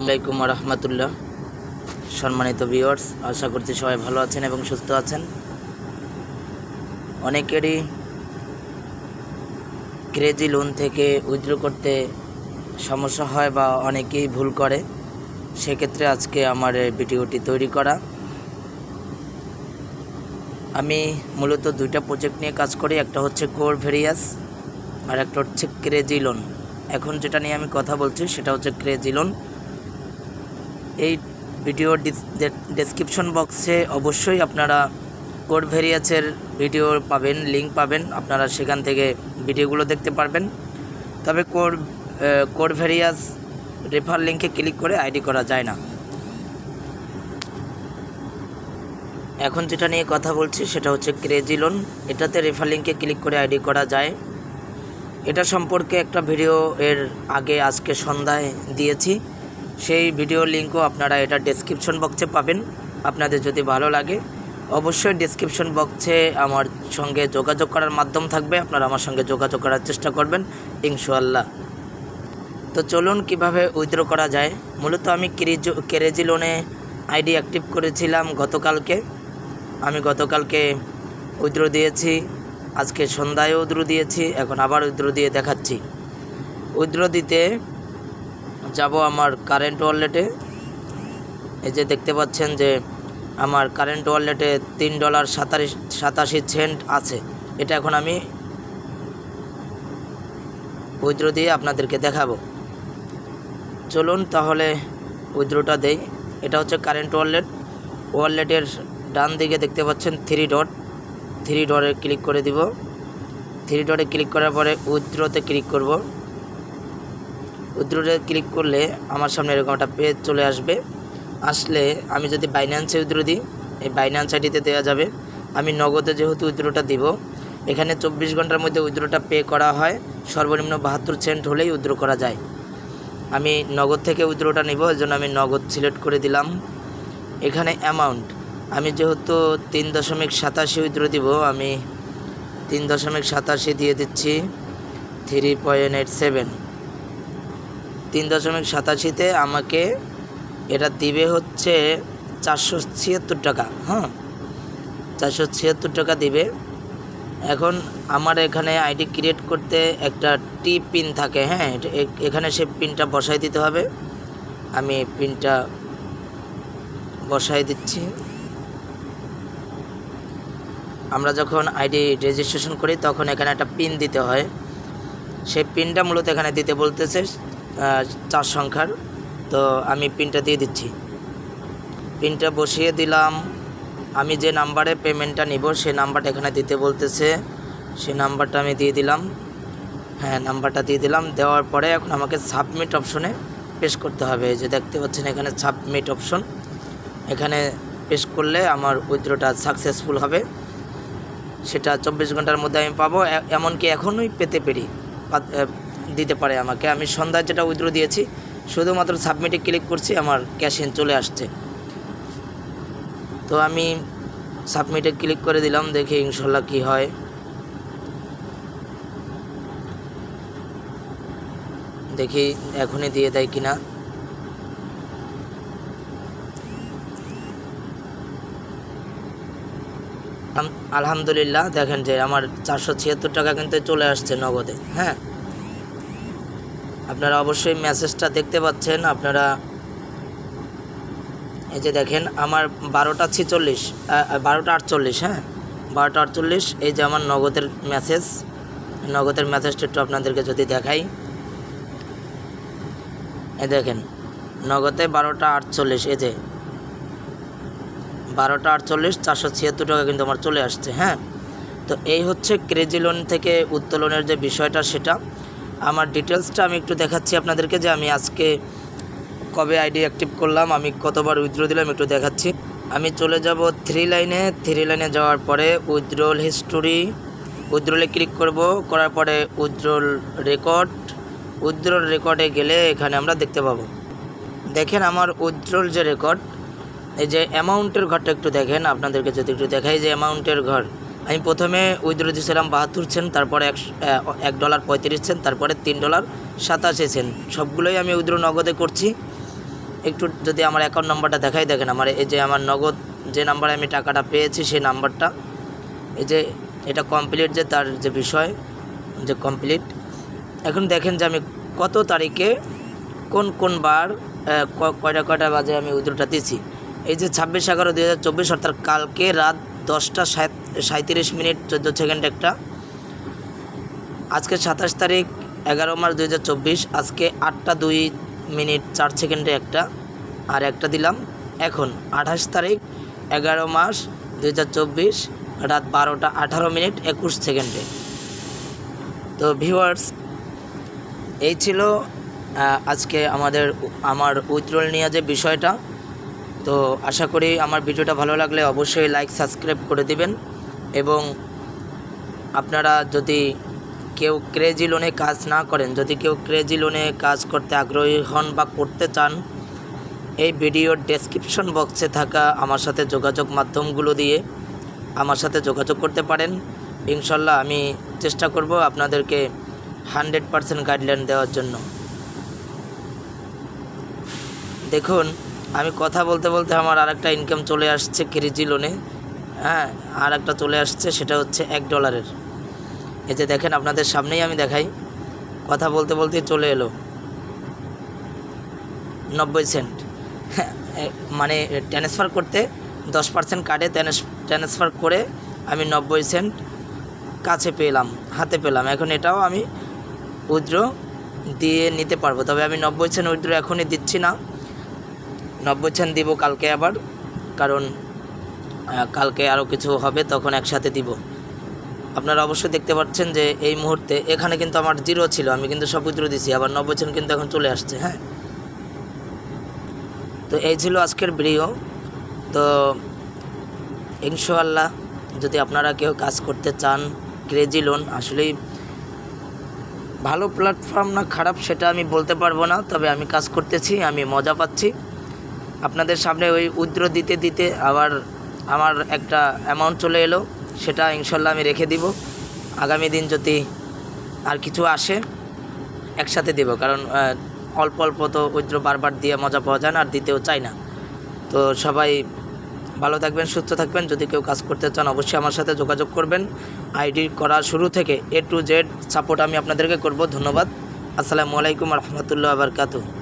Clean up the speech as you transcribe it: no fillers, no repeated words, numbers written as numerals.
আসসালামাইকুম রহমতুল্লাহ। সম্মানিত ভিউয়ার্স, আশা করছি সবাই ভালো আছেন এবং সুস্থ আছেন। অনেকেরই ক্রেজি লোন থেকে উইথড্র করতে সমস্যা হয় বা অনেকেই ভুল করে। সেক্ষেত্রে আজকে আমার এই ভিডিওটি তৈরি করা। আমি মূলত দুইটা প্রজেক্ট নিয়ে কাজ করি, একটা হচ্ছে কোর ভেরিয়াস আর একটা হচ্ছে ক্রেজি লোন। এখন যেটা নিয়ে আমি কথা বলছি সেটা হচ্ছে ক্রেজি লোন। এই ভিডিওর ডেসক্রিপশন বক্সে অবশ্যই আপনারা কোড ভেরিয়াসের ভিডিও পাবেন, লিঙ্ক পাবেন, আপনারা সেখান থেকে ভিডিওগুলো দেখতে পারবেন। তবে কোড ভেরিয়াস রেফার লিঙ্কে ক্লিক করে আইডি করা যায় না। এখন যেটা নিয়ে কথা বলছি সেটা হচ্ছে ক্রেজি লোন। এটাতে রেফার লিঙ্কে ক্লিক করে আইডি করা যায়। এটা সম্পর্কে একটা ভিডিও এর আগে আজকে সন্ধ্যায় দিয়েছি, সেই ভিডিও লিঙ্কও আপনারা এটা ডেসক্রিপশন বক্সে পাবেন। আপনাদের যদি ভালো লাগে অবশ্যই ডেসক্রিপশন বক্সে আমার সঙ্গে যোগাযোগ করার মাধ্যম থাকবে, আপনারা আমার সঙ্গে যোগাযোগ করার চেষ্টা করবেন ইনশাআল্লাহ। তো চলুন কিভাবে উইথড্র করা যায়। মূলত আমি ক্রেজি লোনে আইডি অ্যাক্টিভ করেছিলাম গতকালকে। আমি গতকালকে উইথড্র দিয়েছি, আজকে সন্ধ্যায় উইথড্র দিয়েছি, এখন আবার উইথড্র দিয়ে দেখাচ্ছি। উইথড্র দিতে যাব আমার কারেন্ট ওয়ালেটে। এই যে দেখতে পাচ্ছেন যে আমার কারেন্ট ওয়ালেটে $3.87 আছে। এটা এখন আমি উইথড্র দিয়ে আপনাদেরকে দেখাবো। চলুন তাহলে উইথড্রটা দেই। এটা হচ্ছে কারেন্ট ওয়ালেটের ডান দিকে দেখতে পাচ্ছেন থ্রি ডটে ক্লিক করে দিব। থ্রি ডটে ক্লিক করার পরে উইথড্রতে ক্লিক করব। উইথড্রতে ক্লিক করলে আমার সামনে এরকম একটা পেজ চলে আসবে। আসলে আমি যদি বাইন্যান্সে উইথড্র দিই, এই বাইন্যান্স আইডিতে দেওয়া যাবে। আমি নগদে যেহেতু উইথড্রটা দিব, এখানে 24 ঘন্টার মধ্যে উইথড্রটা পে করা হয়। সর্বনিম্ন 72 সেন্ট হলেই উইথড্র করা যায়। আমি নগদ থেকে উইথড্রটা নিব, এর জন্য আমি নগদ সিলেক্ট করে দিলাম। এখানে অ্যামাউন্ট আমি যেহেতু 3.87 উইথড্র দিব, আমি 3.87 দিয়ে দিচ্ছি। 3.87 3.87তে আমাকে এটা দিবে হচ্ছে 476 টাকা। 476 টাকা দিবে। এখন আমার এখানে আইডি ক্রিয়েট করতে একটা পিন থাকে, এখানে সে পিনটা বসাই দিতে হবে। আমি পিনটা বসাই দিচ্ছি। আমরা যখন আইডি রেজিস্ট্রেশন করি তখন এখানে একটা পিন দিতে হয়। সেই পিনটা মূলত এখানে দিতে বলতেছে 4 সংখ্যার। তো আমি পিনটা দিয়ে দিচ্ছি। পিনটা বসিয়ে দিলাম। আমি যে নাম্বারে পেমেন্টটা নিব সেই নাম্বারটা এখানে দিতে বলতেছে, সেই নাম্বারটা আমি দিয়ে দিলাম। নাম্বারটা দিয়ে দিলাম। দেওয়ার পরে এখন আমাকে সাবমিট অপশনে পেশ করতে হবে। এই যে দেখতে পাচ্ছেন এখানে সাবমিট অপশন, এখানে পেশ করলে আমার উইথড্রটা সাকসেসফুল হবে। সেটা 24 ঘন্টার মধ্যে আমি পাবো, এমনকি এখনই দিতে পারে আমাকে। আমি সন্ধ্যায় যেটা উইথড্র দিয়েছি শুধুমাত্র সাবমিটে ক্লিক করছি, আমার ক্যাশ ইন চলে আসছে। তো আমি সাবমিটে ক্লিক করে দিলাম, দেখি ইনশাল্লাহ কি হয়। দেখি এখনই দিয়ে দেয় কিনা। আলহামদুলিল্লাহ, দেখেন যে আমার 476 টাকা কিন্তু চলে আসছে নগদে। আপনারা অবশ্যই মেসেজটা দেখতে পাচ্ছেন। আপনারা এই যে দেখেন আমার 12টা 48, 12টা 48, এই যে আমার নগদের মেসেজটা একটু আপনাদেরকে যদি দেখাই। এই দেখেন নগদে 12টা 48, এই যে 12টা 48, 476 টাকা কিন্তু আমার চলে আসছে। তো এই হচ্ছে ক্রেজি লোন থেকে উত্তোলনের যে বিষয়টা, সেটা আমার ডিটেলসটা আমি একটু দেখাচ্ছি আপনাদেরকে, যে আমি আজকে কবে আইডি অ্যাক্টিভ করলাম, আমি কতবার উইথড্র দিলাম একটু দেখাচ্ছি। আমি চলে যাব থ্রি লাইনে যাওয়ার পরে উইথড্রল হিস্টোরি, উইথড্রলে ক্লিক করব। করার পরে উইথড্রল রেকর্ডে গেলে এখানে আমরা দেখতে পাবো। দেখেন আমার উইথড্রল যে রেকর্ড, এই যে অ্যামাউন্টের ঘরটা একটু দেখেন, আপনাদেরকে যদি একটু দেখাই যে অ্যামাউন্টের ঘর, আমি প্রথমে উইথড্র দিয়েছিলাম 72 সেন্ট, তারপরে $1.35, তারপরে $3.87। সবগুলোই আমি উইথড্র নগদে করছি। একটু যদি আমার অ্যাকাউন্ট নাম্বারটা দেখাই, দেখেন আমার এই যে আমার নগদ যে নাম্বারে আমি টাকাটা পেয়েছি সেই নাম্বারটা, এই যে এটা কমপ্লিট, যে তার যে বিষয় যে কমপ্লিট। এখন দেখেন যে আমি কত তারিখে কোন বার কয়টা বাজে আমি উইথড্রটা দিয়েছি। এই যে 26/11/2024, অর্থাৎ কালকে রাত 10:37 14 সেকেন্ড একটা, আজকে 27 তারিখ 11 মার্চ 2024, আজকে 8:02 4 সেকেন্ডে একটা, আর একটা দিলাম এখন 28 তারিখ 11 মার্চ 2024 রাত 12:18 21 সেকেন্ডে। তো ভিউয়ার্স, এই ছিল আজকে আমার উইথড্রল নিয়ে যে বিষয়টা। তো আশা করি আমার ভিডিওটা ভালো লাগলে অবশ্যই লাইক সাবস্ক্রাইব করে দিবেন, এবং আপনারা যদি কেউ ক্রেজি লোনে কাজ না করেন, যদি কেউ ক্রেজি লোনে কাজ করতে আগ্রহী হন বা করতে চান, এই ভিডিওর ডেসক্রিপশন বক্সে থাকা আমার সাথে যোগাযোগ মাধ্যমগুলো দিয়ে আমার সাথে যোগাযোগ করতে পারেন। ইনশাল্লাহ আমি চেষ্টা করব আপনাদেরকে 100% গাইডলাইন দেওয়ার জন্য। দেখুন, আমি কথা বলতে বলতে আমার আরেকটা ইনকাম চলে আসছে ক্রেজি লোনে। হ্যাঁ, আর একটা চলে আসছে, সেটা হচ্ছে $1। এই যে দেখেন, আপনাদের সামনেই আমি দেখাই, কথা বলতে বলতেই চলে এলো 90 সেন্ট। মানে ট্রান্সফার করতে 10% কার্ডে ট্রান্সফার করে আমি 90 সেন্ট কাছে পেলাম, হাতে পেলাম। এখন এটাও আমি উইথড্র দিয়ে নিতে পারবো, তবে আমি 90 সেন্ট উইথড্র এখনই দিচ্ছি না, 90 সেন্ট দিব কালকে আবার, কারণ কালকে আরও কিছু হবে, তখন একসাথে দিব। আপনারা অবশ্যই দেখতে পাচ্ছেন যে এই মুহূর্তে এখানে কিন্তু আমার 0 ছিল, আমি কিন্তু সব উইথড্র দিছি, আবার 90 সেন্ট কিন্তু এখন চলে আসছে। হ্যাঁ, তো এই ছিল আজকের ভিডিও। তো ইনশাআল্লাহ যদি আপনারা কেউ কাজ করতে চান, ক্রেজি লোন আসলেই ভালো প্ল্যাটফর্ম না খারাপ সেটা আমি বলতে পারবো না, তবে আমি কাজ করতেছি, আমি মজা পাচ্ছি। আপনাদের সামনে ওই উইথড্র দিতে দিতে আবার আমার একটা অ্যামাউন্ট চলে এলো, সেটা ইনশাল্লাহ আমি রেখে দিব। আগামী দিন যদি আর কিছু আসে একসাথে দেব, কারণ অল্প অল্প তো উইথড্র বারবার দিয়ে মজা পাওয়া যায় না, আর দিতেও চাই না। তো সবাই ভালো থাকবেন, সুস্থ থাকবেন। যদি কেউ কাজ করতে চান অবশ্যই আমার সাথে যোগাযোগ করবেন। আইডি করা শুরু থেকে A to Z সাপোর্ট আমি আপনাদেরকে করব। ধন্যবাদ। আসসালামু আলাইকুম রহমতুল্লাহ বারকাতুহু।